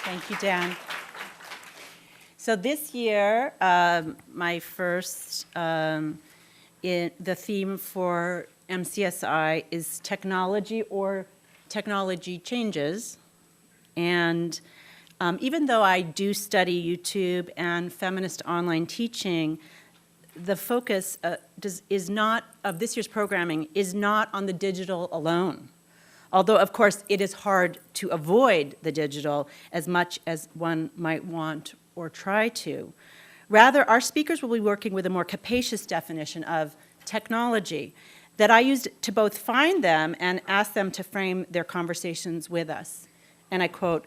Thank you, Dan. So this year, my first, the theme for MCSI is technology or technology changes. And even though I do study YouTube and feminist online teaching, the focus is not, of this year's programming, is not on the digital alone. Although, of course, it is hard to avoid the digital as much as one might want or try to. Rather, our speakers will be working with a more capacious definition of technology that I used to both find them and ask them to frame their conversations with us. And I quote,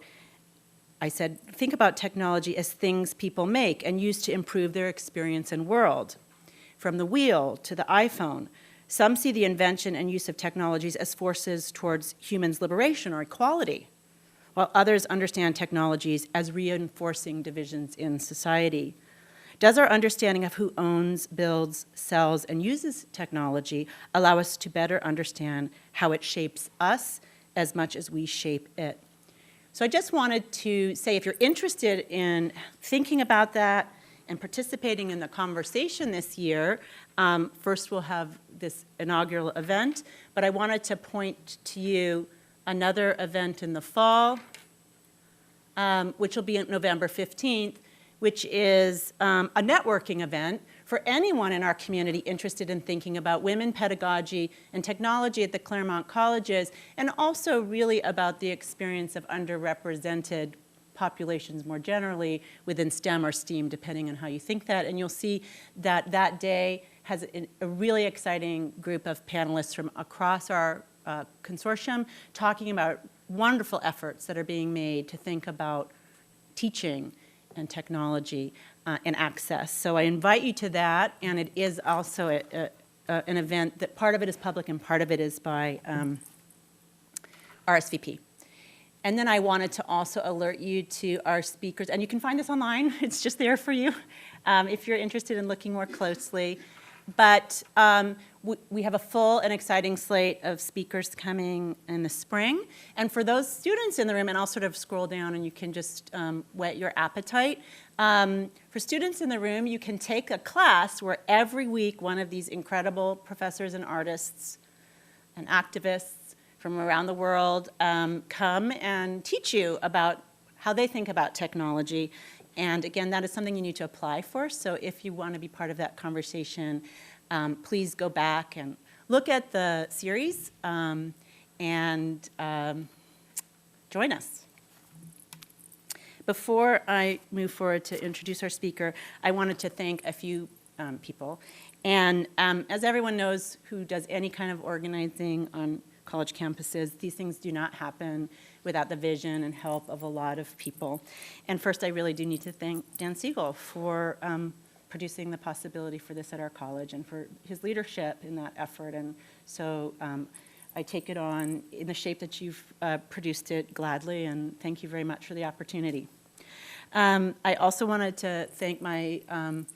I said, think about technology as things people make and use to improve their experience and world. From the wheel to the iPhone, some see the invention and use of technologies as forces towards humans' liberation or equality, while others understand technologies as reinforcing divisions in society. Does our understanding of who owns, builds, sells, and uses technology allow us to better understand how it shapes us as much as we shape it? So I just wanted to say, if you're interested in thinking about that and participating in the conversation this year, first we'll have this inaugural event, but I wanted to point to you another event in the fall, which will be on November 15th, which is a networking event for anyone in our community interested in thinking about women pedagogy and technology at the Claremont colleges, and also really about the experience of underrepresented populations more generally within STEM or STEAM, depending on how you think that. And you'll see that that day has a really exciting group of panelists from across our consortium talking about wonderful efforts that are being made to think about teaching and technology and access. So I invite you to that, and it is also an event that part of it is public and part of it is by RSVP. And then I wanted to also alert you to our speakers, and you can find this online, it's just there for you if you're interested in looking more closely. But we have a full and exciting slate of speakers coming in the spring. And for those students in the room, and I'll sort of scroll down and you can just whet your appetite. For students in the room, you can take a class where every week one of these incredible professors and artists and activists from around the world come and teach you about how they think about technology. And again, that is something you need to apply for. So if you want to be part of that conversation, please go back and look at the series and join us. Before I move forward to introduce our speaker, I wanted to thank a few people. And as everyone knows who does any kind of organizing on college campuses, these things do not happen without the vision and help of a lot of people. And first, I really do need to thank Dan Siegel for producing the possibility for this at our college and for his leadership in that effort. And so I take it on in the shape that you've produced it gladly, and thank you very much for the opportunity. I also wanted to thank my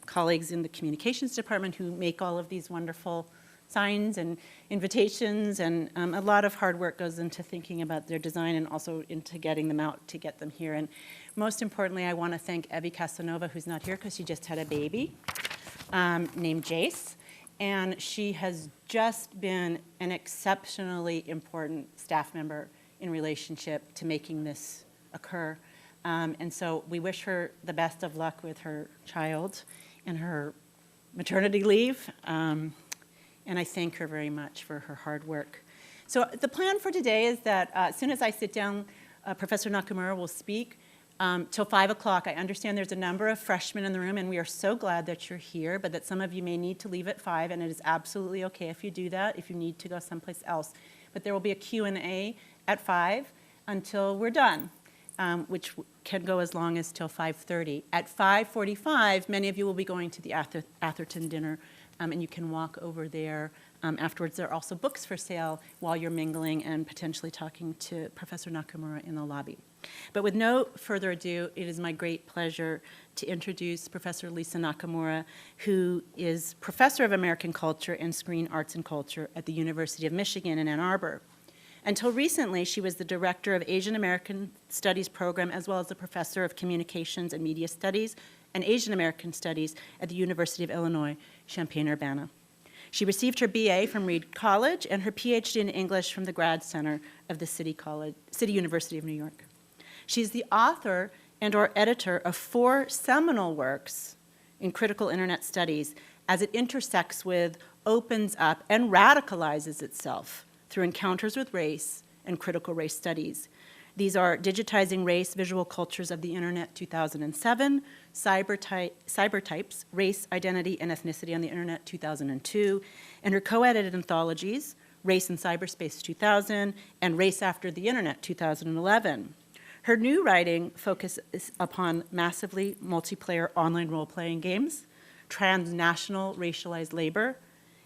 colleagues in the communications department who make all of these wonderful signs and invitations, and a lot of hard work goes into thinking about their design and also into getting them out to get them here. And most importantly, I want to thank Evie Casanova, who's not here because she just had a baby named Jace, and she has just been an exceptionally important staff member in relationship to making this occur. And so we wish her the best of luck with her child and her maternity leave. And I thank her very much for her hard work. So the plan for today is that as soon as I sit down, Professor Nakamura will speak till 5 o'clock. I understand there's a number of freshmen in the room, and we are so glad that you're here, but that some of you may need to leave at 5, and it is absolutely okay if you do that, if you need to go someplace else. But there will be a Q&A at 5 until we're done, which can go as long as till 5:30. At 5:45, many of you will be going to the Atherton dinner, and you can walk over there afterwards. There are also books for sale while you're mingling and potentially talking to Professor Nakamura in the lobby. But with no further ado, it is my great pleasure to introduce Professor Lisa Nakamura, who is Professor of American Culture and Screen Arts and Culture at the University of Michigan in Ann Arbor. Until recently, she was the director of Asian American Studies program, as well as the professor of Communications and Media Studies and Asian American Studies at the University of Illinois, Champaign-Urbana. She received her BA from Reed College and her PhD in English from the Grad Center of the City University of New York. She's the author and/or editor of 4 seminal works in critical internet studies as it intersects with, opens up, and radicalizes itself through encounters with race and critical race studies. These are Digitizing Race, Visual Cultures of the Internet 2007, Cybertypes, Race, Identity, and Ethnicity on the Internet 2002, and her co-edited anthologies, Race in Cyberspace 2000 and Race After the Internet 2011. Her new writing focuses upon massively multiplayer online role-playing games, transnational racialized labor,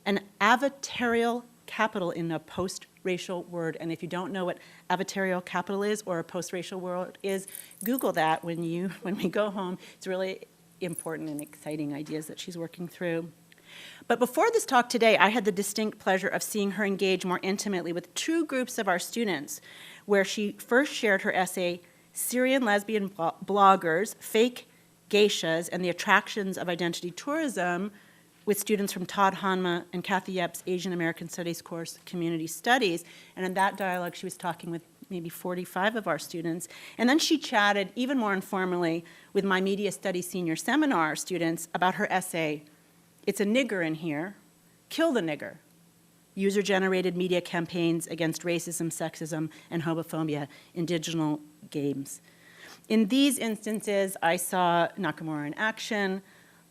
and avatarial capital in a post-racial world. And if you don't know what avatarial capital is or a post-racial world is, Google that when we go home. It's really important and exciting ideas that she's working through. But before this talk today, I had the distinct pleasure of seeing her engage more intimately with 2 groups of our students, where she first shared her essay, Syrian Lesbian Bloggers, Fake Geishas, and the Attractions of Identity Tourism, with students from Todd Hanma and Kathy Yep's Asian American Studies course, Community Studies. And in that dialogue, she was talking with maybe 45 of our students. And then she chatted even more informally with my Media Studies Senior Seminar students about her essay, It's a Nigger in Here, Kill the Nigger, User-Generated Media Campaigns Against Racism, Sexism, and Homophobia in Digital Games. In these instances, I saw Nakamura in action,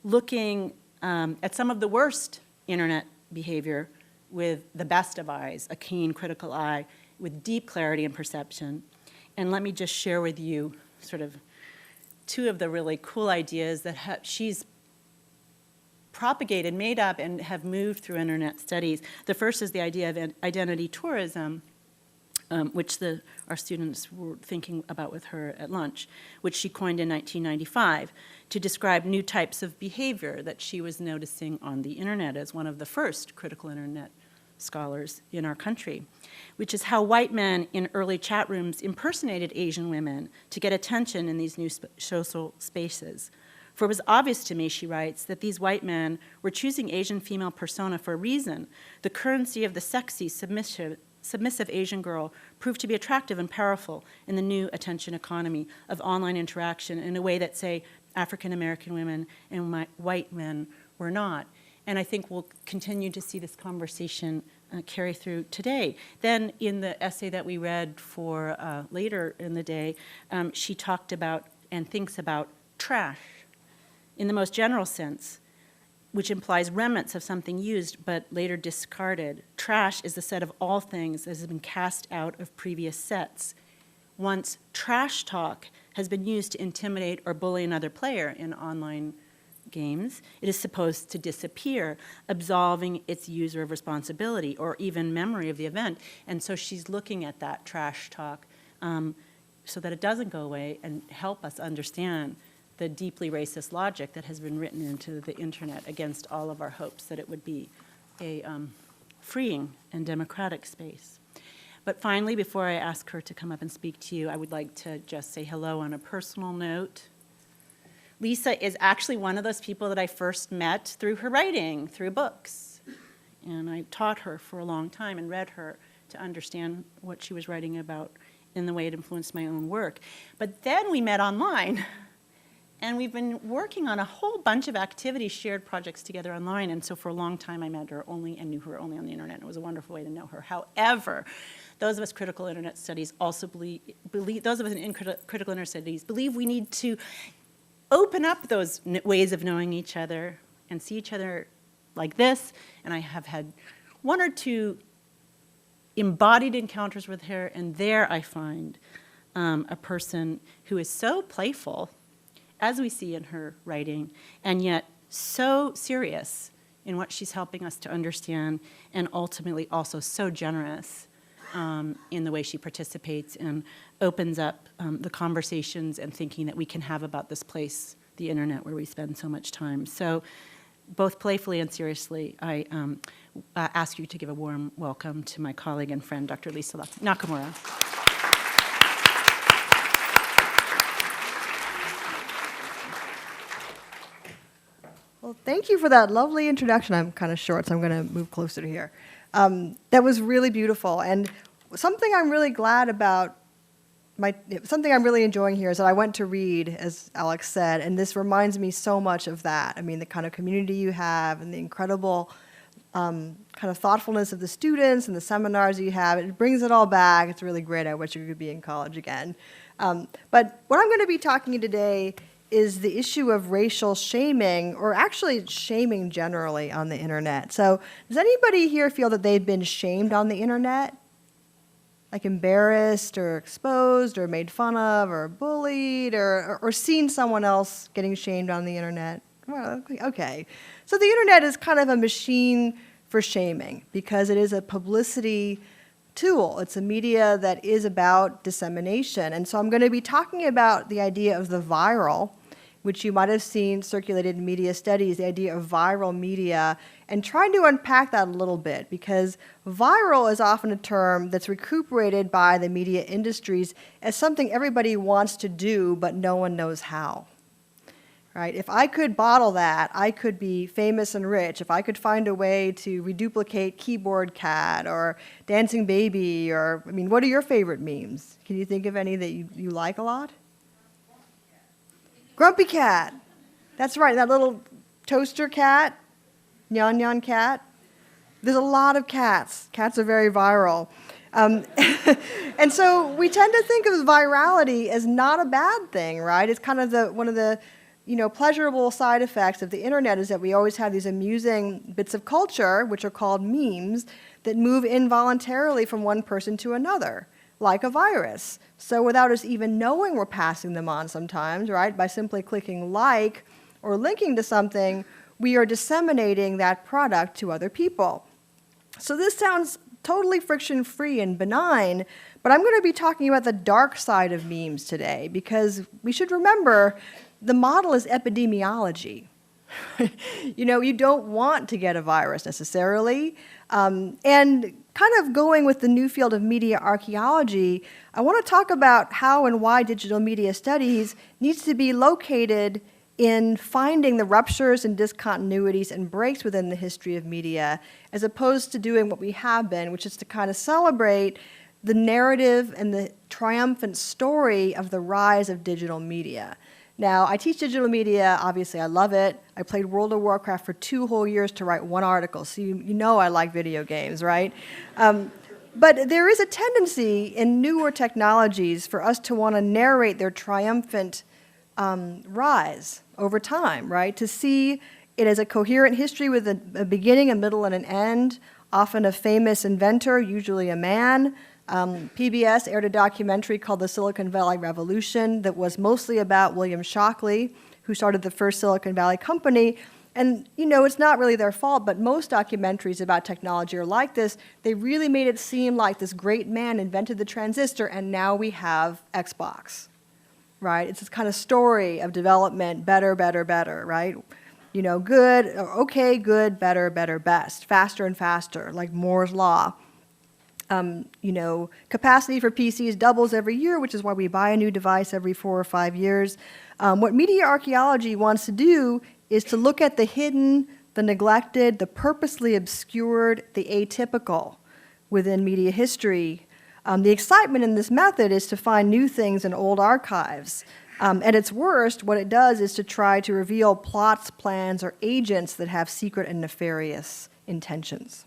looking at some of the worst internet behavior with the best of eyes, a keen critical eye with deep clarity and perception. And let me just share with you sort of 2 of the really cool ideas that she's propagated, made up, and have moved through internet studies. The first is the idea of identity tourism, which our students were thinking about with her at lunch, which she coined in 1995 to describe new types of behavior that she was noticing on the internet as one of the first critical internet scholars in our country, which is how white men in early chat rooms impersonated Asian women to get attention in these new social spaces. For it was obvious to me, she writes, that these white men were choosing Asian female persona for a reason. The currency of the sexy, submissive Asian girl proved to be attractive and powerful in the new attention economy of online interaction in a way that, say, African American women and white men were not. And I think we'll continue to see this conversation carry through today. Then in the essay that we read for later in the day, she talked about and thinks about trash in the most general sense, which implies remnants of something used but later discarded. Trash is the set of all things that has been cast out of previous sets. Once trash talk has been used to intimidate or bully another player in online games, it is supposed to disappear, absolving its user of responsibility or even memory of the event. And so she's looking at that trash talk so that it doesn't go away and help us understand the deeply racist logic that has been written into the internet against all of our hopes that it would be a freeing and democratic space. But finally, before I ask her to come up and speak to you, I would like to just say hello on a personal note. Lisa is actually one of those people that I first met through her writing, through books. And I taught her for a long time and read her to understand what she was writing about in the way it influenced my own work. But then we met online. And we've been working on a whole bunch of activities, shared projects together online. And so for a long time, I met her only and knew her only on the internet. And it was a wonderful way to know her. However, those of us critical internet studies also believe those of us in critical internet studies believe we need to open up those ways of knowing each other and see each other like this. And I have had 1 or 2 embodied encounters with her. And there I find a person who is so playful, as we see in her writing, and yet so serious in what she's helping us to understand, and ultimately also so generous in the way she participates and opens up the conversations and thinking that we can have about this place, the internet, where we spend so much time. So both playfully and seriously, I ask you to give a warm welcome to my colleague and friend, Dr. Lisa Nakamura. Well, thank you for that lovely introduction. I'm kind of short, so I'm going to move closer to here. That was really beautiful. And something I'm really glad about, something I'm really enjoying here is that I went to read, as Alex said, and this reminds me so much of that. I mean, the kind of community you have and the incredible kind of thoughtfulness of the students and the seminars you have. It brings it all back. It's really great. I wish you could be in college again. But what I'm going to be talking today is the issue of racial shaming, or actually shaming generally on the internet. So does anybody here feel that they've been shamed on the internet? Like embarrassed or exposed or made fun of or bullied or seen someone else getting shamed on the internet? Well, okay. So the internet is kind of a machine for shaming because it is a publicity tool. It's a media that is about dissemination. And so I'm going to be talking about the idea of the viral, which you might have seen circulated in media studies, the idea of viral media, and trying to unpack that a little bit, because viral is often a term that's recuperated by the media industries as something everybody wants to do, but no one knows how. Right? If I could bottle that, I could be famous and rich. If I could find a way to reduplicate Keyboard Cat or Dancing Baby, or, I mean, what are your favorite memes? Can you think of any that you like a lot? Grumpy Cat. That's right, that little toaster cat, Nyan Nyan Cat. There's a lot of cats. Cats are very viral. And so we tend to think of virality as not a bad thing, right? It's kind of one of the pleasurable side effects of the internet is that we always have these amusing bits of culture, which are called memes, that move involuntarily from one person to another, like a virus. So without us even knowing we're passing them on sometimes, right, by simply clicking like or linking to something, we are disseminating that product to other people. So this sounds totally friction-free and benign, but I'm going to be talking about the dark side of memes today, because we should remember the model is epidemiology. You don't want to get a virus necessarily. And kind of going with the new field of media archaeology, I want to talk about how and why digital media studies needs to be located in finding the ruptures and discontinuities and breaks within the history of media, as opposed to doing what we have been, which is to kind of celebrate the narrative and the triumphant story of the rise of digital media. Now, I teach digital media. Obviously, I love it. I played World of Warcraft for 2 whole years to write 1 article, so you know I like video games, right? But there is a tendency in newer technologies for us to want to narrate their triumphant rise over time, right? To see it as a coherent history with a beginning, a middle, and an end, often a famous inventor, usually a man. PBS aired a documentary called The Silicon Valley Revolution that was mostly about William Shockley, who started the first Silicon Valley company. And, it's not really their fault, but most documentaries about technology are like this. They really made it seem like this great man invented the transistor, and now we have Xbox, right? It's this kind of story of development, better, better, better, right? Good, okay, good, better, better, best, faster and faster, like Moore's Law. Capacity for PCs doubles every year, which is why we buy a new device every 4 or 5 years. What media archaeology wants to do is to look at the hidden, the neglected, the purposely obscured, the atypical within media history. The excitement in this method is to find new things in old archives. At its worst, what it does is to try to reveal plots, plans, or agents that have secret and nefarious intentions.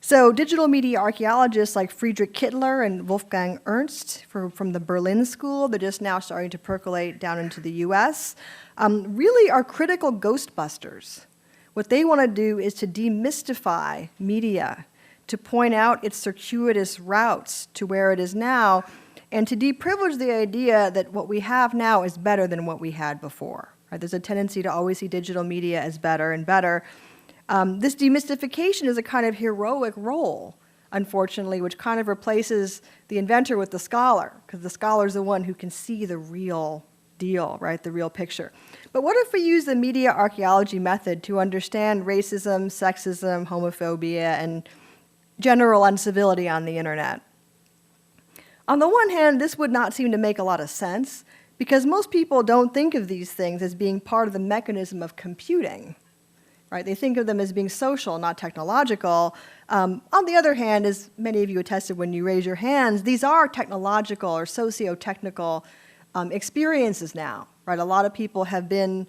So digital media archaeologists like Friedrich Kittler and Wolfgang Ernst from the Berlin School, they're just now starting to percolate down into the US, really are critical ghostbusters. What they want to do is to demystify media, to point out its circuitous routes to where it is now, and to deprivilege the idea that what we have now is better than what we had before. Right? There's a tendency to always see digital media as better and better. This demystification is a kind of heroic role, unfortunately, which kind of replaces the inventor with the scholar, because the scholar is the one who can see the real deal, right? The real picture. But what if we use the media archaeology method to understand racism, sexism, homophobia, and general uncivility on the internet? On the one hand, this would not seem to make a lot of sense because most people don't think of these things as being part of the mechanism of computing, right? They think of them as being social, not technological. On the other hand, as many of you attested when you raise your hands, these are technological or socio-technical experiences now, right? A lot of people have been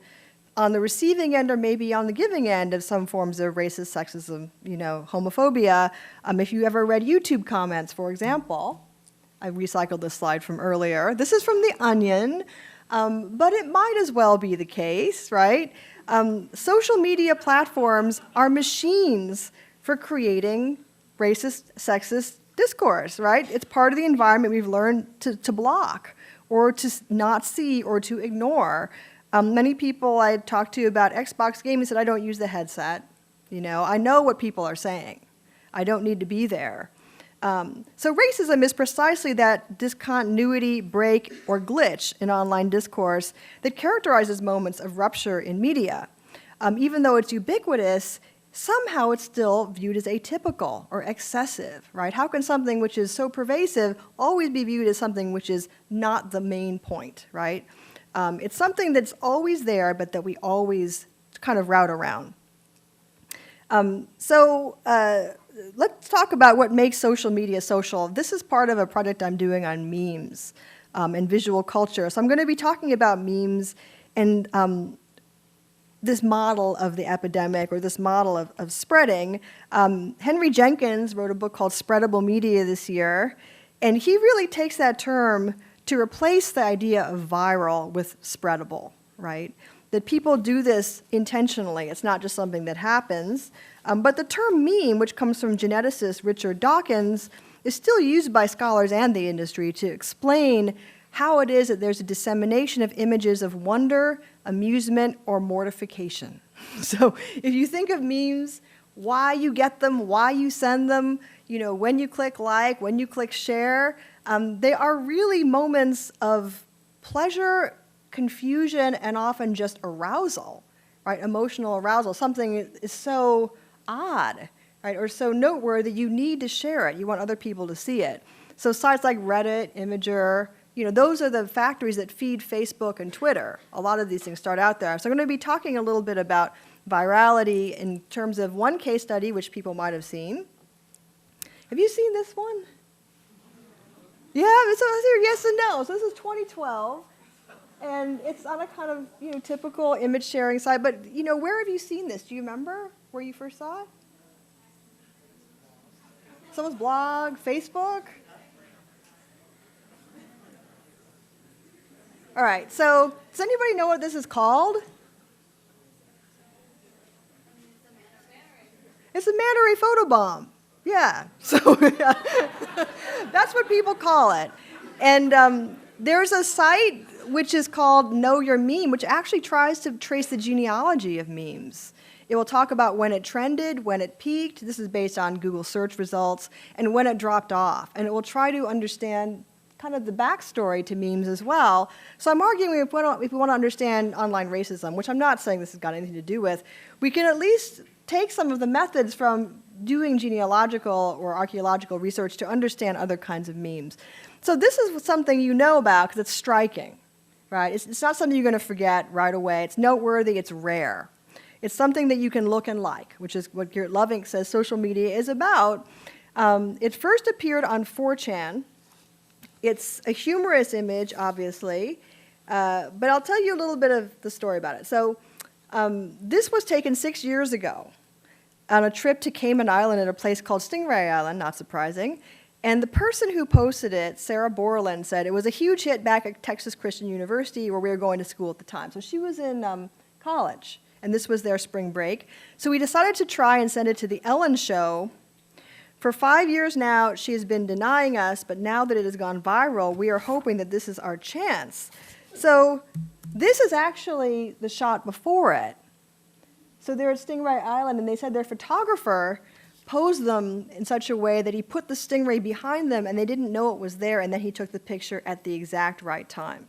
on the receiving end or maybe on the giving end of some forms of racist, sexism, homophobia. If you ever read YouTube comments, for example, I recycled this slide from earlier. This is from The Onion, but it might as well be the case, right? Social media platforms are machines for creating racist, sexist discourse, right? It's part of the environment we've learned to block or to not see or to ignore. Many people I talked to about Xbox gaming said, I don't use the headset. I know what people are saying. I don't need to be there. So racism is precisely that discontinuity, break, or glitch in online discourse that characterizes moments of rupture in media. Even though it's ubiquitous, somehow it's still viewed as atypical or excessive, right? How can something which is so pervasive always be viewed as something which is not the main point, right? It's something that's always there, but that we always kind of route around. Let's talk about what makes social media social. This is part of a project I'm doing on memes and visual culture. So I'm going to be talking about memes and this model of the epidemic or this model of spreading. Henry Jenkins wrote a book called Spreadable Media this year, and he really takes that term to replace the idea of viral with spreadable, right? That people do this intentionally. It's not just something that happens. But the term meme, which comes from geneticist Richard Dawkins, is still used by scholars and the industry to explain how it is that there's a dissemination of images of wonder, amusement, or mortification. So if you think of memes, why you get them, why you send them, when you click like, when you click share, they are really moments of pleasure, confusion, and often just arousal, right? Emotional arousal. Something is so odd, right, or so noteworthy, you need to share it. You want other people to see it. So sites like Reddit, Imgur, those are the factories that feed Facebook and Twitter. A lot of these things start out there. So I'm going to be talking a little bit about virality in terms of one case study, which people might have seen. Have you seen this one? Yeah, so yes and no. So this is 2012. And it's on a kind of, typical image sharing site. But, where have you seen this? Do you remember where you first saw it? Someone's blog, Facebook? All right, so does anybody know what this is called? It's a manta ray photobomb. Yeah, so that's what people call it. And there's a site which is called Know Your Meme, which actually tries to trace the genealogy of memes. It will talk about when it trended, when it peaked, this is based on Google search results, and when it dropped off. And it will try to understand kind of the backstory to memes as well. So I'm arguing if we want to understand online racism, which I'm not saying this has got anything to do with, we can at least take some of the methods from doing genealogical or archaeological research to understand other kinds of memes. So this is something you know about because it's striking, right? It's not something you're going to forget right away. It's noteworthy. It's rare. It's something that you can look and like, which is what Geert Lovink says social media is about. It first appeared on 4chan. It's a humorous image, obviously, but I'll tell you a little bit of the story about it. So this was taken 6 years ago on a trip to Cayman Island at a place called Stingray Island, not surprising. And the person who posted it, Sarah Borland, said it was a huge hit back at Texas Christian University where we were going to school at the time. So she was in college, and this was their spring break. So we decided to try and send it to The Ellen Show. For 5 years now, she has been denying us, but now that it has gone viral, we are hoping that this is our chance. So this is actually the shot before it. So they're at Stingray Island, and they said their photographer posed them in such a way that he put the stingray behind them, and they didn't know it was there, and then he took the picture at the exact right time.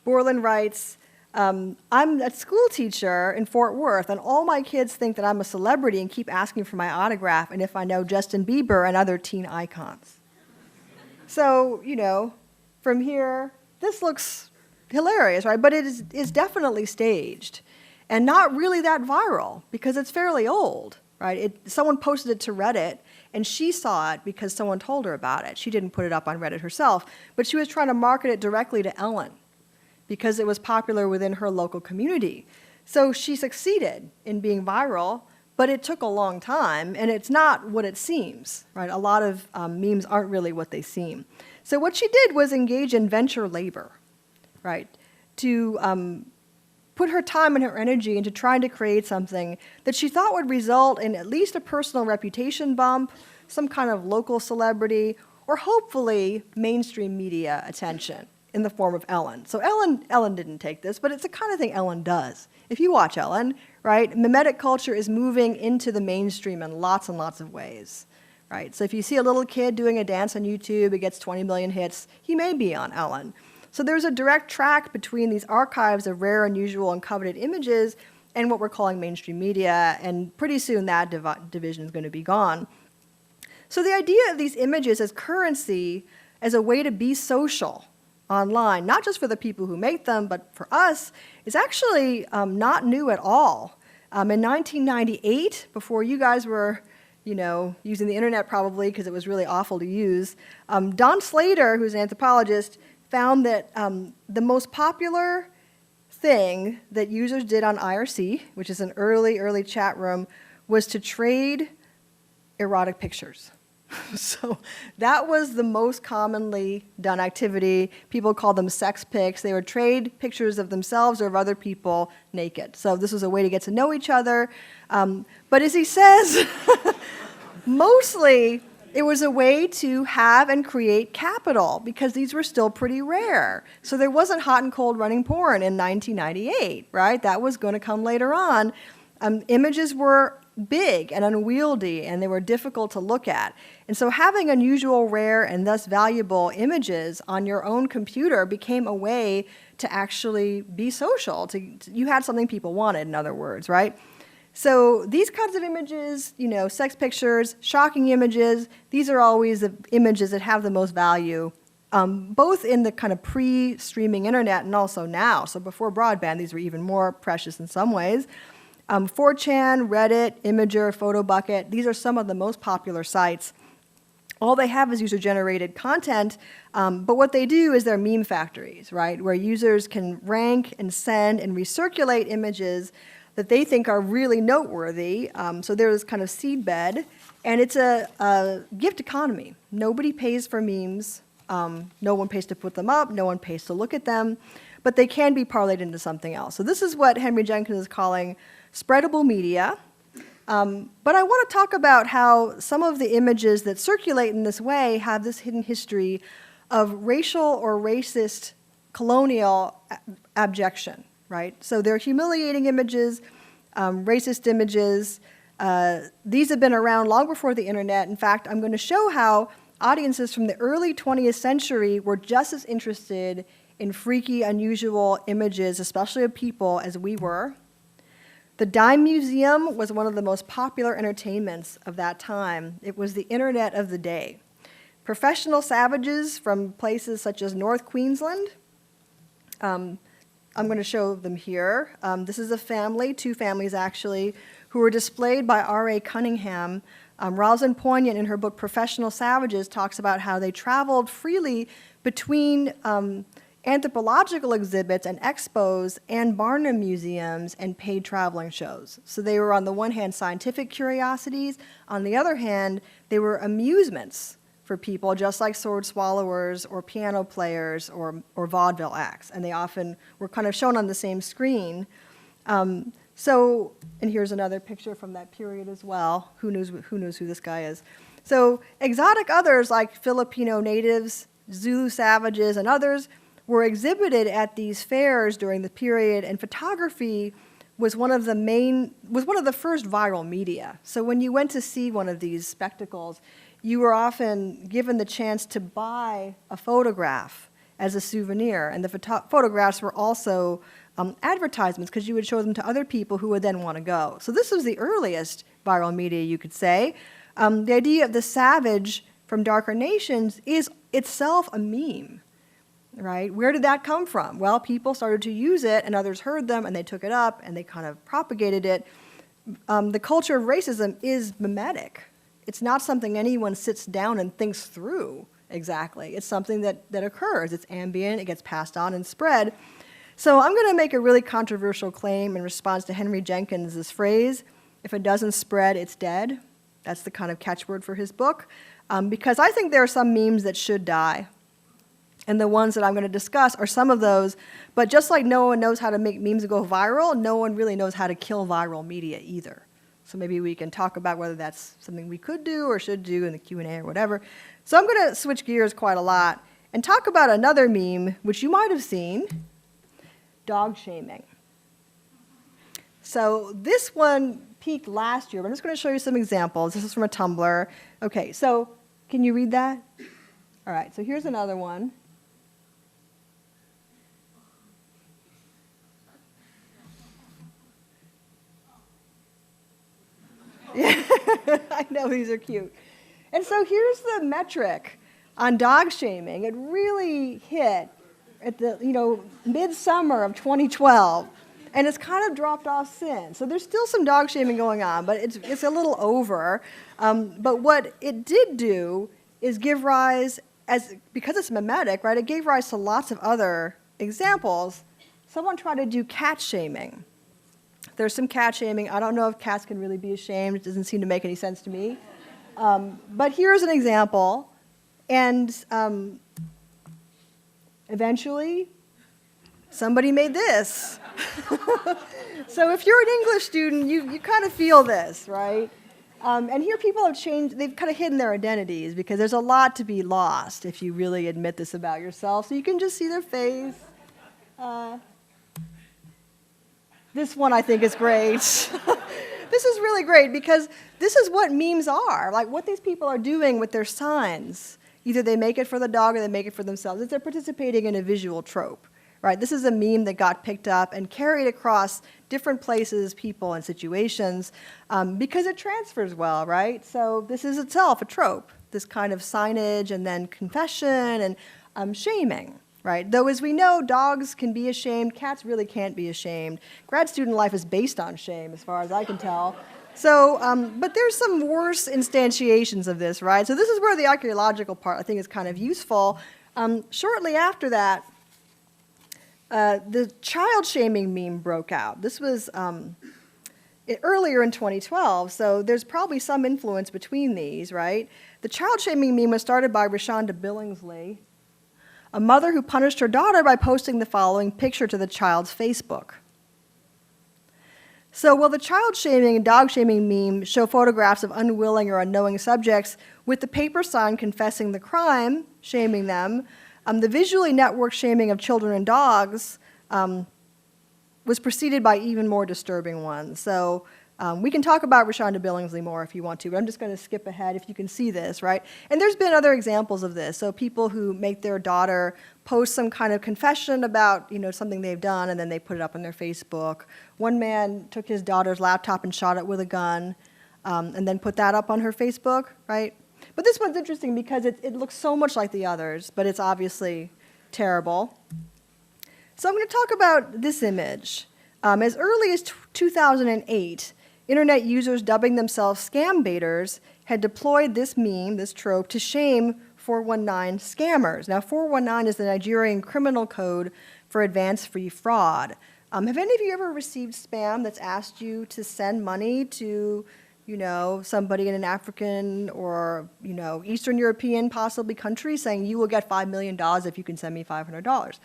Borland writes, I'm a school teacher in Fort Worth, and all my kids think that I'm a celebrity and keep asking for my autograph and if I know Justin Bieber and other teen icons. So, from here, this looks hilarious, right? But it is definitely staged and not really that viral because it's fairly old, right? Someone posted it to Reddit, and she saw it because someone told her about it. She didn't put it up on Reddit herself, but she was trying to market it directly to Ellen because it was popular within her local community. So she succeeded in being viral, but it took a long time, and it's not what it seems, right? A lot of memes aren't really what they seem. So what she did was engage in venture labor, right, to put her time and her energy into trying to create something that she thought would result in at least a personal reputation bump, some kind of local celebrity, or hopefully mainstream media attention in the form of Ellen. So Ellen didn't take this, but it's the kind of thing Ellen does. If you watch Ellen, right, mimetic culture is moving into the mainstream in lots and lots of ways, right? So if you see a little kid doing a dance on YouTube, it gets 20 million hits, he may be on Ellen. So there's a direct track between these archives of rare, unusual, and coveted images and what we're calling mainstream media, and pretty soon that division is going to be gone. So the idea of these images as currency, as a way to be social online, not just for the people who make them, but for us, is actually not new at all. In 1998, before you guys were using the internet probably because it was really awful to use, Don Slater, who's an anthropologist, found that the most popular thing that users did on IRC, which is an early chat room, was to trade erotic pictures. So that was the most commonly done activity. People called them sex pics. They would trade pictures of themselves or of other people naked. So this was a way to get to know each other. But as he says, mostly it was a way to have and create capital because these were still pretty rare. So there wasn't hot and cold running porn in 1998, right? That was going to come later on. Images were big and unwieldy, and they were difficult to look at. And so having unusual, rare, and thus valuable images on your own computer became a way to actually be social. You had something people wanted, in other words, right? So these kinds of images, sex pictures, shocking images, these are always the images that have the most value, both in the kind of pre-streaming internet and also now. So before broadband, these were even more precious in some ways. 4chan, Reddit, Imgur, PhotoBucket, these are some of the most popular sites. All they have is user-generated content, but what they do is they're meme factories, right, where users can rank and send and recirculate images that they think are really noteworthy. So there's kind of seedbed, and it's a gift economy. Nobody pays for memes. No one pays to put them up. No one pays to look at them, but they can be parlayed into something else. So this is what Henry Jenkins is calling spreadable media. But I want to talk about how some of the images that circulate in this way have this hidden history of racial or racist colonial abjection, right? So they're humiliating images, racist images. These have been around long before the internet. In fact, I'm going to show how audiences from the early 20th century were just as interested in freaky, unusual images, especially of people, as we were. The Dime Museum was one of the most popular entertainments of that time. It was the internet of the day. Professional savages from places such as North Queensland, I'm going to show them here. This is a family, two families actually, who were displayed by R.A. Cunningham. Rosalind Poignant, in her book Professional Savages, talks about how they traveled freely between anthropological exhibits and expos and Barnum museums and paid traveling shows. So they were, on the one hand, scientific curiosities. On the other hand, they were amusements for people, just like sword swallowers or piano players or vaudeville acts. And they often were kind of shown on the same screen. And here's another picture from that period as well. Who knows who this guy is? So exotic others like Filipino natives, Zulu savages, and others were exhibited at these fairs during the period, and photography was one of the first viral media. So when you went to see one of these spectacles, you were often given the chance to buy a photograph as a souvenir. And the photographs were also advertisements because you would show them to other people who would then want to go. So this was the earliest viral media, you could say. The idea of the savage from Darker Nations is itself a meme, right? Where did that come from? Well, people started to use it, and others heard them, and they took it up, and they kind of propagated it. The culture of racism is mimetic. It's not something anyone sits down and thinks through exactly. It's something that occurs. It's ambient, it gets passed on and spread. So I'm going to make a really controversial claim in response to Henry Jenkins' phrase, if it doesn't spread, it's dead. That's the kind of catchword for his book, because I think there are some memes that should die. And the ones that I'm going to discuss are some of those, but just like no one knows how to make memes go viral, no one really knows how to kill viral media either. So maybe we can talk about whether that's something we could do or should do in the Q&A or whatever. So I'm going to switch gears quite a lot and talk about another meme, which you might have seen, dog shaming. So this one peaked last year, but I'm just going to show you some examples. This is from a Tumblr. Okay, so can you read that? All right, so here's another one. Yeah, I know, these are cute. And so here's the metric on dog shaming. It really hit at the, midsummer of 2012, and it's kind of dropped off since. So there's still some dog shaming going on, but it's a little over. But what it did do is give rise, because it's mimetic, right, it gave rise to lots of other examples. Someone tried to do cat shaming. There's some cat shaming. I don't know if cats can really be ashamed. It doesn't seem to make any sense to me. But here's an example. And eventually, somebody made this. So if you're an English student, you kind of feel this, right? And here people have changed, they've kind of hidden their identities because there's a lot to be lost if you really admit this about yourself. So you can just see their face. This one I think is great. This is really great because this is what memes are, like what these people are doing with their signs. Either they make it for the dog or they make it for themselves. They're participating in a visual trope, right? This is a meme that got picked up and carried across different places, people, and situations because it transfers well, right? So this is itself a trope, this kind of signage and then confession and shaming. Right? Though, as we know, dogs can be ashamed, cats really can't be ashamed. Grad student life is based on shame, as far as I can tell. So, but there's some worse instantiations of this, right? So this is where the archaeological part, I think, is kind of useful. Shortly after that, the child shaming meme broke out. This was earlier in 2012, so there's probably some influence between these, right? The child shaming meme was started by Rashonda Billingsley, a mother who punished her daughter by posting the following picture to the child's Facebook. So while the child shaming and dog shaming meme show photographs of unwilling or unknowing subjects with the paper sign confessing the crime, shaming them, the visually networked shaming of children and dogs was preceded by even more disturbing ones. So we can talk about Rashonda Billingsley more if you want to, but I'm just going to skip ahead if you can see this, right? And there's been other examples of this. So people who make their daughter post some kind of confession about, something they've done, and then they put it up on their Facebook. One man took his daughter's laptop and shot it with a gun, and then put that up on her Facebook, right? But this one's interesting because it looks so much like the others, but it's obviously terrible. So I'm going to talk about this image. As early as 2008, Internet users dubbing themselves scam baiters had deployed this meme, this trope, to shame 419 scammers. Now, 419 is the Nigerian criminal code for advance fee fraud. Have any of you ever received spam that's asked you to send money to, somebody in an African or, Eastern European possibly country saying you will get $5 million if you can send me $500?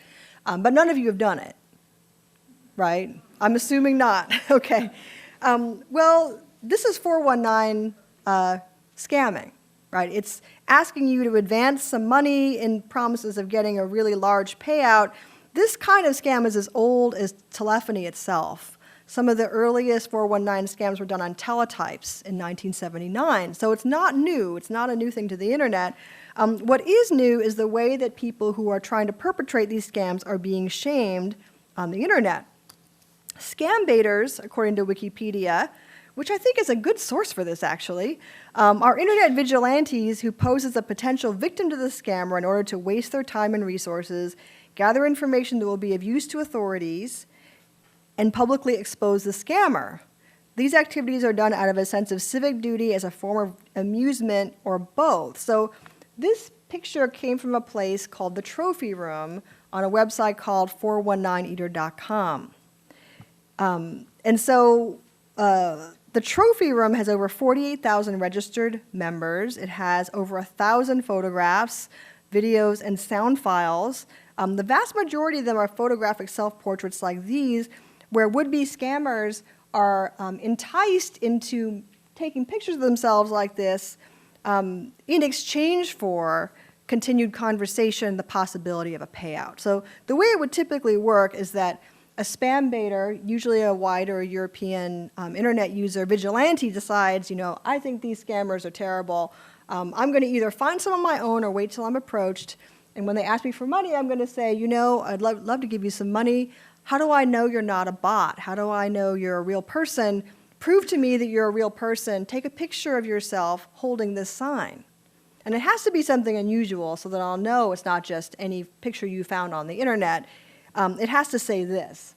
But none of you have done it, right? I'm assuming not. Okay. Well, this is 419 scamming, right? It's asking you to advance some money in promises of getting a really large payout. This kind of scam is as old as telephony itself. Some of the earliest 419 scams were done on teletypes in 1979. So it's not new. It's not a new thing to the internet. What is new is the way that people who are trying to perpetrate these scams are being shamed on the internet. Scam baiters, according to Wikipedia, which I think is a good source for this actually, are internet vigilantes who pose as a potential victim to the scammer in order to waste their time and resources, gather information that will be of use to authorities, and publicly expose the scammer. These activities are done out of a sense of civic duty, as a form of amusement, or both. So this picture came from a place called the Trophy Room on a website called 419eater.com. The Trophy Room has over 48,000 registered members. It has over 1,000 photographs, videos, and sound files. The vast majority of them are photographic self-portraits like these, where would-be scammers are enticed into taking pictures of themselves like this in exchange for continued conversation, the possibility of a payout. So the way it would typically work is that a spam baiter, usually a white or a European internet user, vigilante, decides, I think these scammers are terrible. I'm going to either find some on my own or wait till I'm approached. And when they ask me for money, I'm going to say, I'd love to give you some money. How do I know you're not a bot? How do I know you're a real person? Prove to me that you're a real person. Take a picture of yourself holding this sign. And it has to be something unusual so that I'll know it's not just any picture you found on the internet. It has to say this.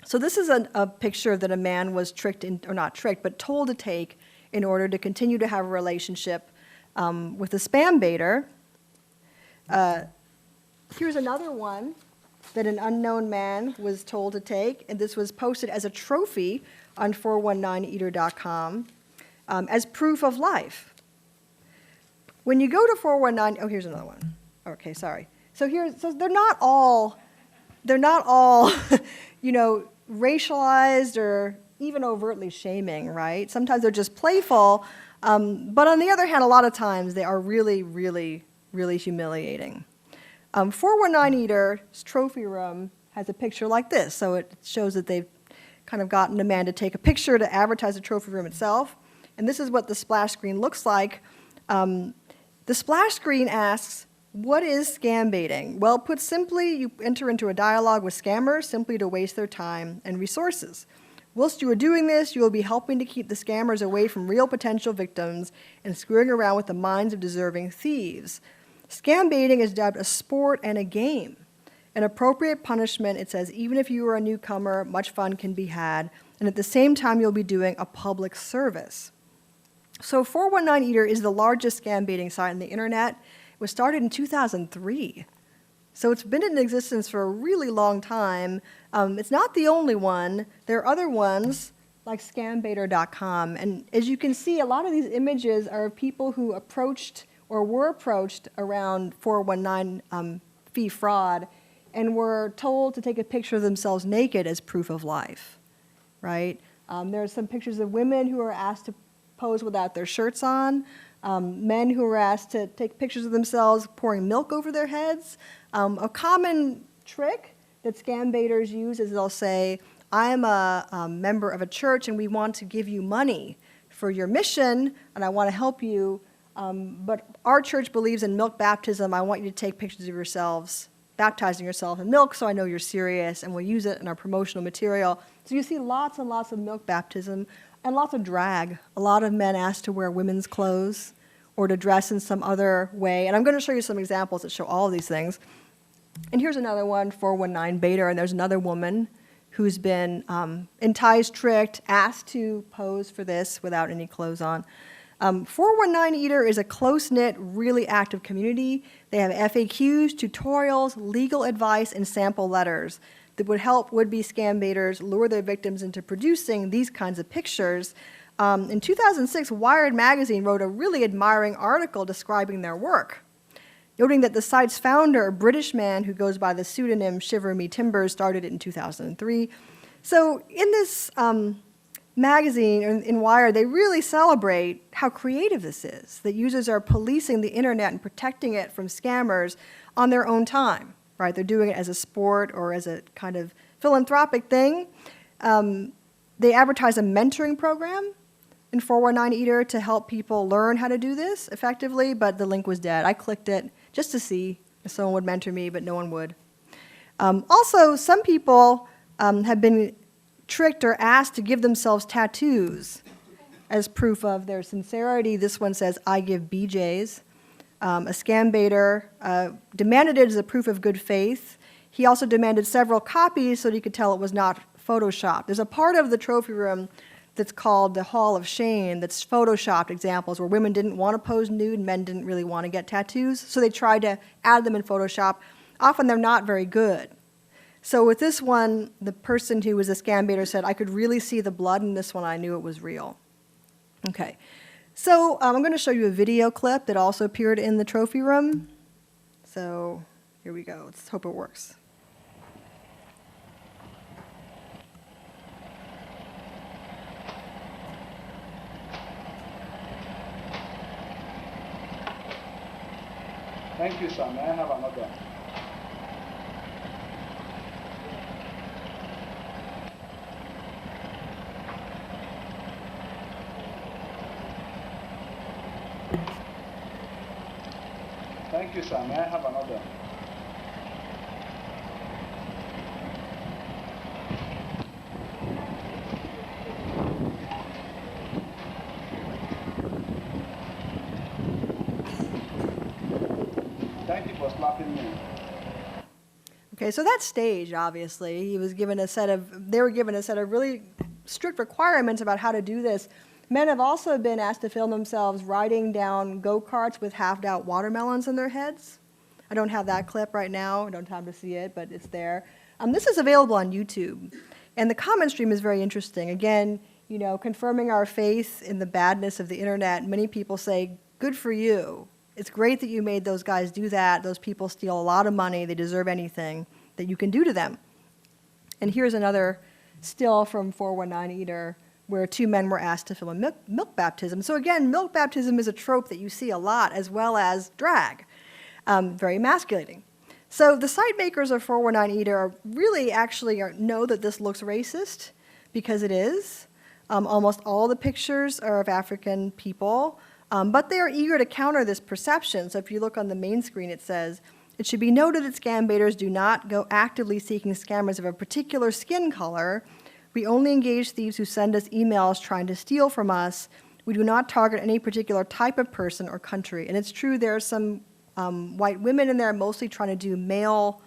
So this is a picture that a man was tricked, or not tricked, but told to take in order to continue to have a relationship with a spam baiter. Here's another one that an unknown man was told to take, and this was posted as a trophy on 419eater.com as proof of life. When you go to 419, here's another one. Okay, sorry. So they're not all, racialized or even overtly shaming, right? Sometimes they're just playful, but on the other hand, a lot of times they are really, really, really humiliating. 419eater's Trophy Room has a picture like this, so it shows that they've kind of gotten a man to take a picture to advertise the Trophy Room itself, and this is what the splash screen looks like. The splash screen asks, what is scam baiting? Well, put simply, you enter into a dialogue with scammers simply to waste their time and resources. Whilst you are doing this, you will be helping to keep the scammers away from real potential victims and screwing around with the minds of deserving thieves. Scam baiting is dubbed a sport and a game. An appropriate punishment, it says, even if you are a newcomer, much fun can be had, and at the same time you'll be doing a public service. So 419eater is the largest scam baiting site on the internet. It was started in 2003. So it's been in existence for a really long time. It's not the only one. There are other ones like scambaiter.com. And as you can see, a lot of these images are of people who approached or were approached around 419 fee fraud and were told to take a picture of themselves naked as proof of life, right? There are some pictures of women who are asked to pose without their shirts on, men who are asked to take pictures of themselves pouring milk over their heads. A common trick that scam baiters use is they'll say, I'm a member of a church and we want to give you money for your mission and I want to help you, but our church believes in milk baptism. I want you to take pictures of yourselves baptizing yourself in milk so I know you're serious, and we'll use it in our promotional material. So you see lots and lots of milk baptism and lots of drag. A lot of men asked to wear women's clothes or to dress in some other way. And I'm going to show you some examples that show all of these things. And here's another one, 419 baiter, and there's another woman who's been enticed, tricked, asked to pose for this without any clothes on. 419eater is a close-knit, really active community. They have FAQs, tutorials, legal advice, and sample letters that would help would-be scam baiters lure their victims into producing these kinds of pictures. In 2006, Wired magazine wrote a really admiring article describing their work, noting that the site's founder, a British man who goes by the pseudonym Shiver Me Timbers, started it in 2003. So in this magazine, in Wired, they really celebrate how creative this is, that users are policing the internet and protecting it from scammers on their own time, right? They're doing it as a sport or as a kind of philanthropic thing. They advertise a mentoring program in 419 Eater to help people learn how to do this effectively, but the link was dead. I clicked it just to see if someone would mentor me, but no one would. Also, some people have been tricked or asked to give themselves tattoos as proof of their sincerity. This one says, "I give BJs." A scam baiter demanded it as a proof of good faith. He also demanded several copies so that he could tell it was not Photoshopped. There's a part of the trophy room that's called the Hall of Shame that's Photoshopped examples where women didn't want to pose nude, men didn't really want to get tattoos, so they tried to add them in Photoshop. Often they're not very good. So with this one, the person who was a scam baiter said, "I could really see the blood in this one. I knew it was real." Okay. So I'm going to show you a video clip that also appeared in the trophy room. So here we go. Let's hope it works. Thank you, sir. May I have another? Thank you, sir. May I have another? Thank you for slapping me. Okay, so that's staged, obviously. They were given a set of really strict requirements about how to do this. Men have also been asked to film themselves riding down go-karts with halved-out watermelons in their heads. I don't have that clip right now. I don't have to see it, but it's there. This is available on YouTube. And the comment stream is very interesting. Again, confirming our faith in the badness of the internet, many people say, "Good for you. It's great that you made those guys do that. Those people steal a lot of money. They deserve anything that you can do to them." And here's another still from 419 Eater where two men were asked to film a milk baptism. So again, milk baptism is a trope that you see a lot, as well as drag, very emasculating. So the site makers of 419 Eater really actually know that this looks racist, because it is. Almost all the pictures are of African people. But they are eager to counter this perception. So if you look on the main screen, it says, "It should be noted that scam baiters do not go actively seeking scammers of a particular skin color. We only engage thieves who send us emails trying to steal from us. We do not target any particular type of person or country." And it's true, there are some white women in there mostly trying to do male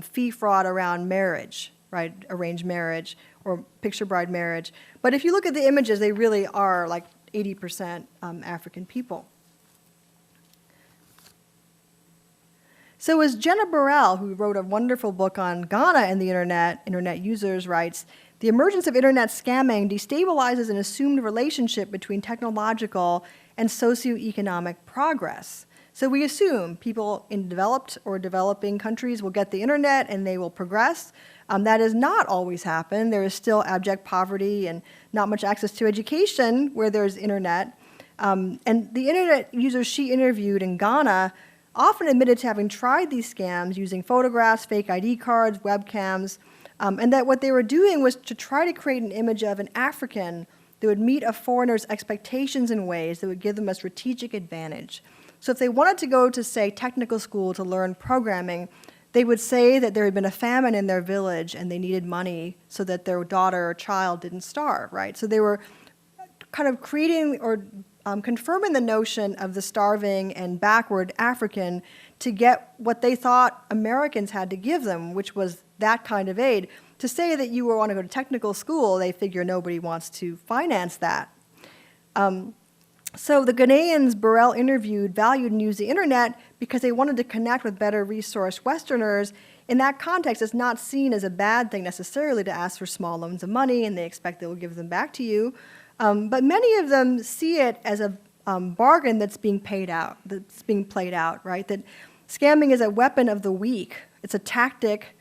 fee fraud around marriage, right, arranged marriage or picture bride marriage. But if you look at the images, they really are like 80% African people. So as Jenna Burrell, who wrote a wonderful book on Ghana and the internet users, writes, "The emergence of internet scamming destabilizes an assumed relationship between technological and socioeconomic progress." So we assume people in developed or developing countries will get the internet and they will progress. That has not always happened. There is still abject poverty and not much access to education where there's internet. And the internet users she interviewed in Ghana often admitted to having tried these scams using photographs, fake ID cards, webcams, and that what they were doing was to try to create an image of an African that would meet a foreigner's expectations in ways that would give them a strategic advantage. So if they wanted to go to, say, technical school to learn programming, they would say that there had been a famine in their village and they needed money so that their daughter or child didn't starve, right? So they were kind of creating or confirming the notion of the starving and backward African to get what they thought Americans had to give them, which was that kind of aid. To say that you want to go to technical school, they figure nobody wants to finance that. So the Ghanaians Burrell interviewed valued and used the internet because they wanted to connect with better resourced Westerners. In that context, it's not seen as a bad thing necessarily to ask for small loans of money and they expect they will give them back to you. But many of them see it as a bargain that's being played out, right? That scamming is a weapon of the weak. It's a tactic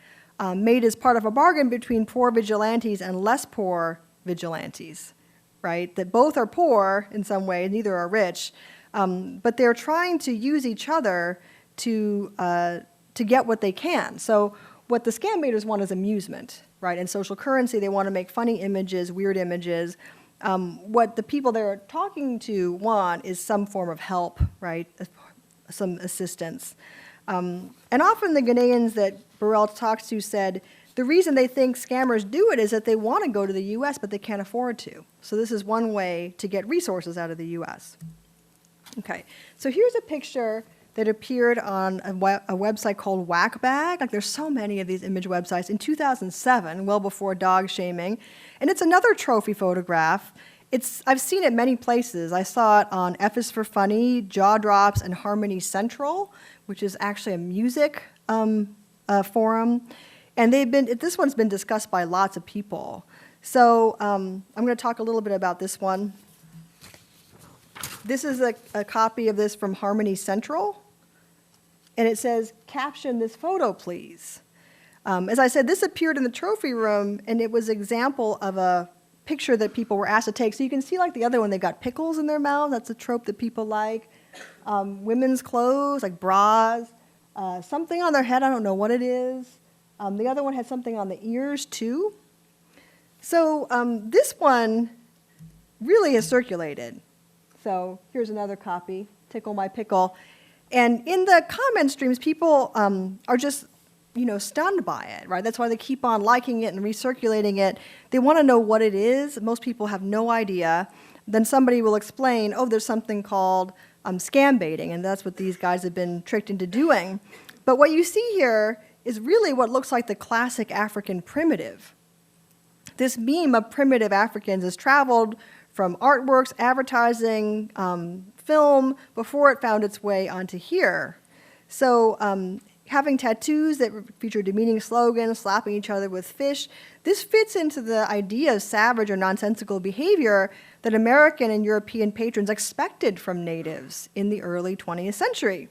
made as part of a bargain between poor vigilantes and less poor vigilantes, right? That both are poor in some way, neither are rich, but they're trying to use each other to get what they can. So What the scam baiters want is amusement, right? And social currency, they want to make funny images, weird images. What the people they're talking to want is some form of help, right? Some assistance. And often the Ghanaians that Burrell talks to said the reason they think scammers do it is that they want to go to the U.S., but they can't afford to. So this is one way to get resources out of the U.S. Okay, so here's a picture that appeared on a website called Whackbag. Like, there's so many of these image websites. In 2007, well before dog shaming. And it's another trophy photograph. I've seen it many places. I saw it on F is for Funny, Jaw Drops, and Harmony Central, which is actually a music forum. And this one's been discussed by lots of people. So I'm going to talk a little bit about this one. This is a copy of this from Harmony Central. And it says, "Caption this photo, please." As I said, this appeared in the trophy room, and it was an example of a picture that people were asked to take. So you can see, like the other one, they've got pickles in their mouth. That's a trope that people like. Women's clothes, like bras. Something on their head, I don't know what it is. The other one had something on the ears, too. So this one really is circulated. So here's another copy, Tickle My Pickle. And in the comment streams, people are just, stunned by it, right? That's why they keep on liking it and recirculating it. They want to know what it is. Most people have no idea. Then somebody will explain, oh, there's something called scam baiting, and that's what these guys have been tricked into doing. But what you see here is really what looks like the classic African primitive. This meme of primitive Africans has traveled from artworks, advertising, film, before it found its way onto here. So having tattoos that feature demeaning slogans, slapping each other with fish, this fits into the idea of savage or nonsensical behavior that American and European patrons expected from natives in the early 20th century.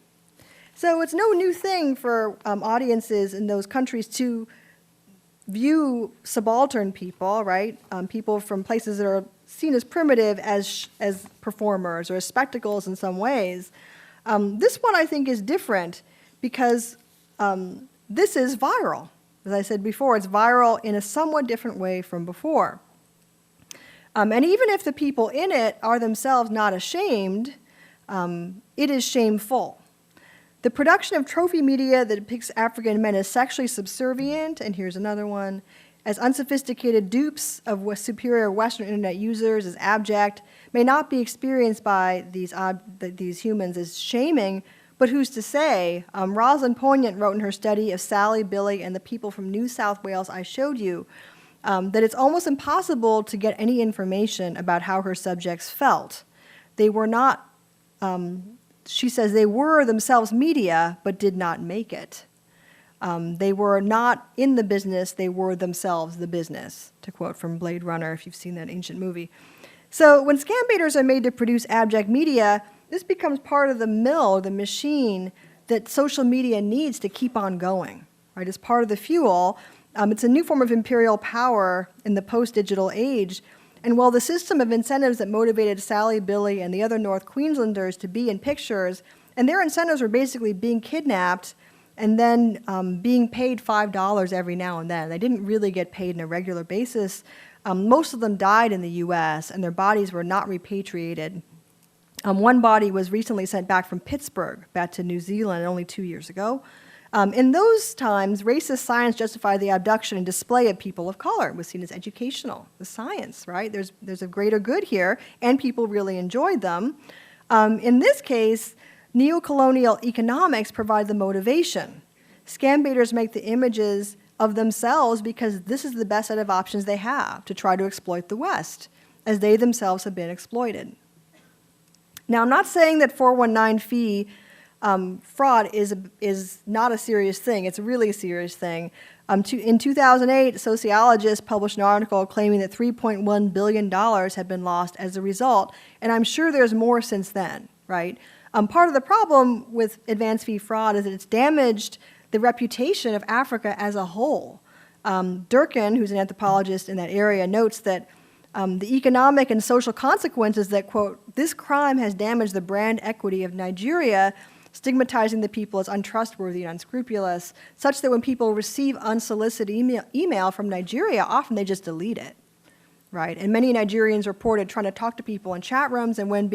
So it's no new thing for audiences in those countries to view subaltern people, right, people from places that are seen as primitive as performers or as spectacles in some ways. This one, I think, is different because this is viral. As I said before, it's viral in a somewhat different way from before. And even if the people in it are themselves not ashamed, it is shameful. The production of trophy media that depicts African men as sexually subservient, and here's another one, as unsophisticated dupes of superior Western internet users, as abject, may not be experienced by these humans as shaming, but who's to say? Rosalind Poignant wrote in her study of Sally, Billy, and the people from New South Wales I showed you, that it's almost impossible to get any information about how her subjects felt. They were not, she says, they were themselves media, but did not make it. They were not in the business, they were themselves the business, to quote from Blade Runner, if you've seen that ancient movie. So when scam baiters are made to produce abject media, this becomes part of the mill, the machine that social media needs to keep on going, right? It's part of the fuel. It's a new form of imperial power in the post-digital age. And while the system of incentives that motivated Sally, Billy, and the other North Queenslanders to be in pictures, and their incentives were basically being kidnapped and then being paid $5 every now and then. They didn't really get paid on a regular basis. Most of them died in the U.S., and their bodies were not repatriated. One body was recently sent back from Pittsburgh, back to New Zealand, only 2 years ago. In those times, racist science justified the abduction and display of people of color. It was seen as educational, the science, right? There's a greater good here, and people really enjoyed them. In this case, neocolonial economics provide the motivation. Scam baiters make the images of themselves because this is the best set of options they have to try to exploit the West, as they themselves have been exploited. Now, I'm not saying that 419 fee fraud is not a serious thing. It's a really serious thing. In 2008, sociologists published an article claiming that $3.1 billion had been lost as a result, and I'm sure there's more since then, right? Part of the problem with advance fee fraud is that it's damaged the reputation of Africa as a whole. Durkin, who's an anthropologist in that area, notes that the economic and social consequences that, quote, this crime has damaged the brand equity of Nigeria stigmatizing the people as untrustworthy and unscrupulous, such that when people receive unsolicited email from Nigeria, often they just delete it, right? And many Nigerians reported trying to talk to people in chat rooms, and when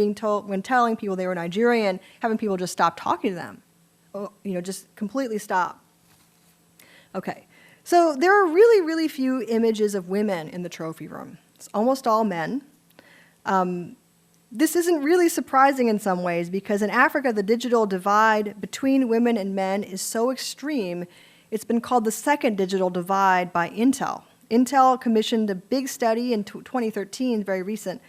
telling people they were Nigerian, having people just stop talking to them, just completely stop. Okay, so there are really, really few images of women in the trophy room. It's almost all men. This isn't really surprising in some ways because in Africa, the digital divide between women and men is so extreme, it's been called the second digital divide by Intel. Intel commissioned a big study in 2013, very recent.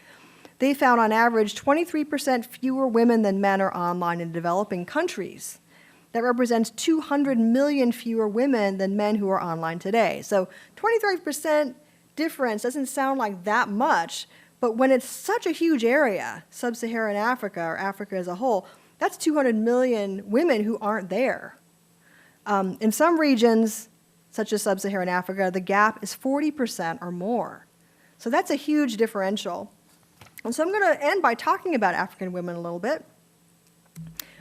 They found on average 23% fewer women than men are online in developing countries. That represents 200 million fewer women than men who are online today. So 23% difference doesn't sound like that much, but when it's such a huge area, sub-Saharan Africa or Africa as a whole, that's 200 million women who aren't there. In some regions, such as sub-Saharan Africa, the gap is 40% or more. So that's a huge differential. And so I'm going to end by talking about African women a little bit.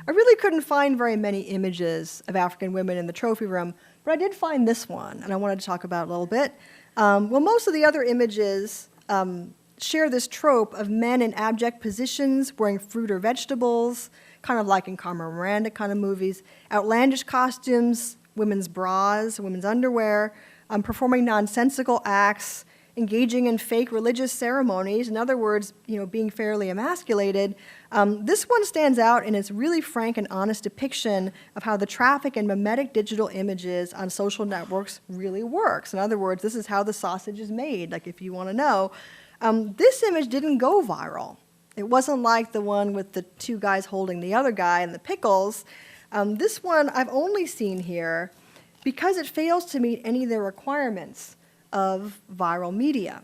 I really couldn't find very many images of African women in the trophy room, but I did find this one, and I wanted to talk about it a little bit. Well, most of the other images share this trope of men in abject positions wearing fruit or vegetables, kind of like in Carmen Miranda kind of movies, outlandish costumes, women's bras, women's underwear, performing nonsensical acts, engaging in fake religious ceremonies, in other words, being fairly emasculated. This one stands out in its really frank and honest depiction of how the traffic in mimetic digital images on social networks really works. In other words, this is how the sausage is made, like if you want to know. This image didn't go viral. It wasn't like the one with the two guys holding the other guy and the pickles. This one I've only seen here because it fails to meet any of the requirements of viral media.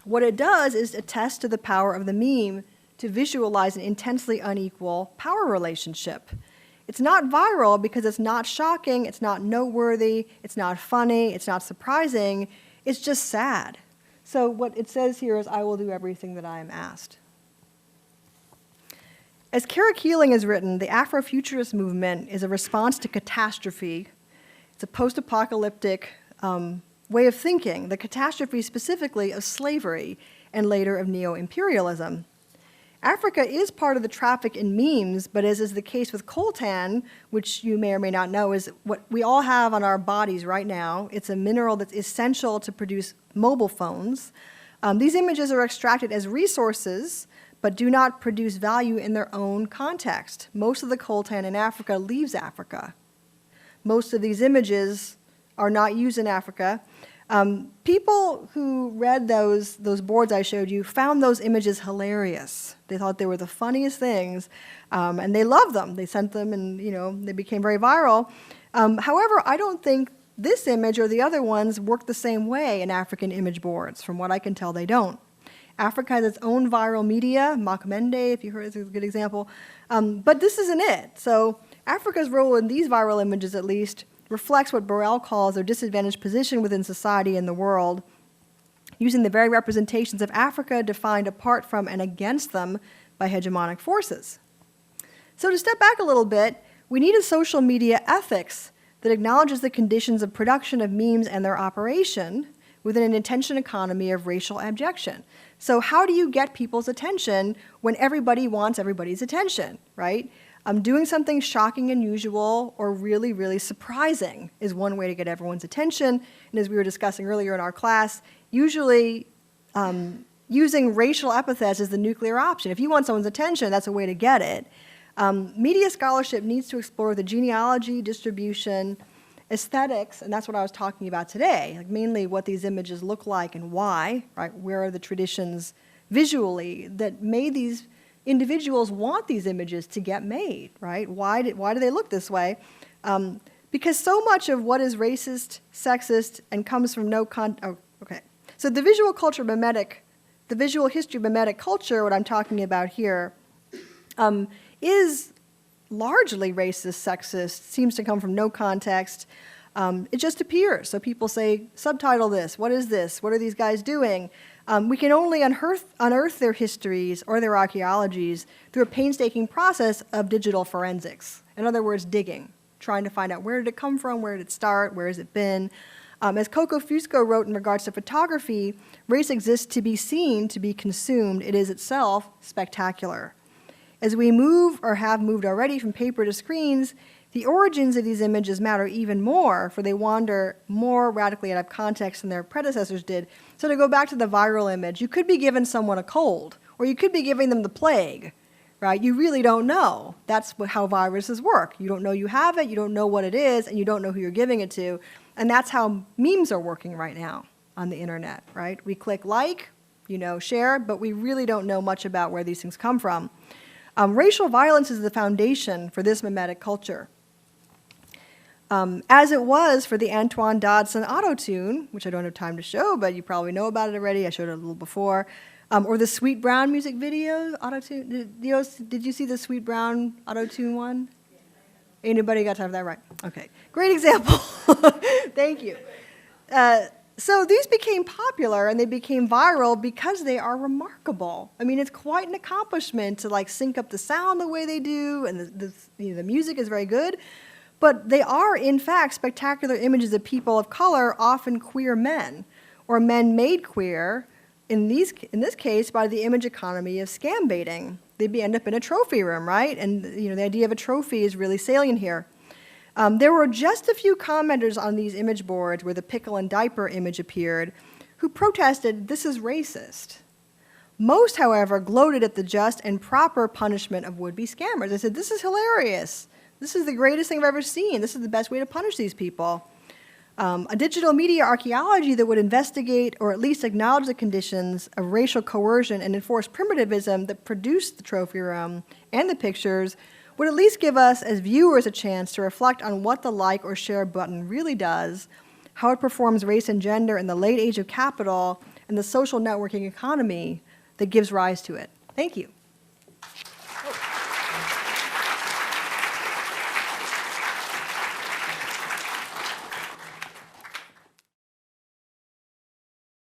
What it does is attest to the power of the meme to visualize an intensely unequal power relationship. It's not viral because it's not shocking, it's not noteworthy, it's not funny, it's not surprising, it's just sad. So what it says here is, I will do everything that I am asked. As Kara Keeling has written, the Afrofuturist movement is a response to catastrophe. It's a post-apocalyptic way of thinking, the catastrophe specifically of slavery and later of neo-imperialism. Africa is part of the traffic in memes, but as is the case with coltan, which you may or may not know is what we all have on our bodies right now. It's a mineral that's essential to produce mobile phones. These images are extracted as resources, but do not produce value in their own context. Most of the coltan in Africa leaves Africa. Most of these images are not used in Africa. People who read those boards I showed you found those images hilarious. They thought they were the funniest things, and they loved them. They sent them, and they became very viral. However, I don't think this image or the other ones work the same way in African image boards. From what I can tell, they don't. Africa has its own viral media. Makmende, if you heard, is a good example. But this isn't it. So Africa's role in these viral images, at least, reflects what Burrell calls their disadvantaged position within society and the world, using the very representations of Africa defined apart from and against them by hegemonic forces. So to step back a little bit, we need a social media ethics that acknowledges the conditions of production of memes and their operation within an attention economy of racial abjection. So how do you get people's attention when everybody wants everybody's attention, right? Doing something shocking, unusual, or really, really surprising is one way to get everyone's attention. And as we were discussing earlier in our class, usually using racial epithets is the nuclear option. If you want someone's attention, that's a way to get it. Media scholarship needs to explore the genealogy, distribution, aesthetics, and that's what I was talking about today, like mainly what these images look like and why, right? Where are the traditions visually that made these individuals want these images to get made, right? Why do they look this way? Because so much of what is racist, sexist, and comes from So the visual culture mimetic, the visual history mimetic culture, what I'm talking about here, is largely racist, sexist, seems to come from no context. It just appears. So people say, subtitle this, what is this? What are these guys doing? We can only unearth their histories or their archaeologies through a painstaking process of digital forensics. In other words, digging, trying to find out where did it come from, where did it start, where has it been. As Coco Fusco wrote in regards to photography, race exists to be seen, to be consumed. It is itself spectacular. As we move, or have moved already, from paper to screens, the origins of these images matter even more, for they wander more radically out of context than their predecessors did. So to go back to the viral image, you could be giving someone a cold, or you could be giving them the plague, right? You really don't know. That's how viruses work. You don't know you have it, you don't know what it is, and you don't know who you're giving it to. And that's how memes are working right now on the internet, right? We click like, share, but we really don't know much about where these things come from. Racial violence is the foundation for this mimetic culture. As it was for the Antoine Dodson auto-tune, which I don't have time to show, but you probably know about it already. I showed it a little before. Or the Sweet Brown music video, auto-tune. Did you see the Sweet Brown auto-tune one? Anybody got time for that? Right. Okay. Great example. Thank you. So these became popular and they became viral because they are remarkable. I mean, it's quite an accomplishment to sync up the sound the way they do, and the music is very good. But they are, in fact, spectacular images of people of color, often queer men, or men made queer, in this case, by the image economy of scam baiting. They end up in a trophy room, right? And the idea of a trophy is really salient here. There were just a few commenters on these image boards where the pickle and diaper image appeared who protested, "This is racist." Most, however, gloated at the just and proper punishment of would-be scammers. They said, "This is hilarious. This is the greatest thing I've ever seen. This is the best way to punish these people." A digital media archaeology that would investigate or at least acknowledge the conditions of racial coercion and enforce primitivism that produced the trophy room and the pictures would at least give us as viewers a chance to reflect on what the like or share button really does, how it performs race and gender in the late age of capital, and the social networking economy that gives rise to it. Thank you.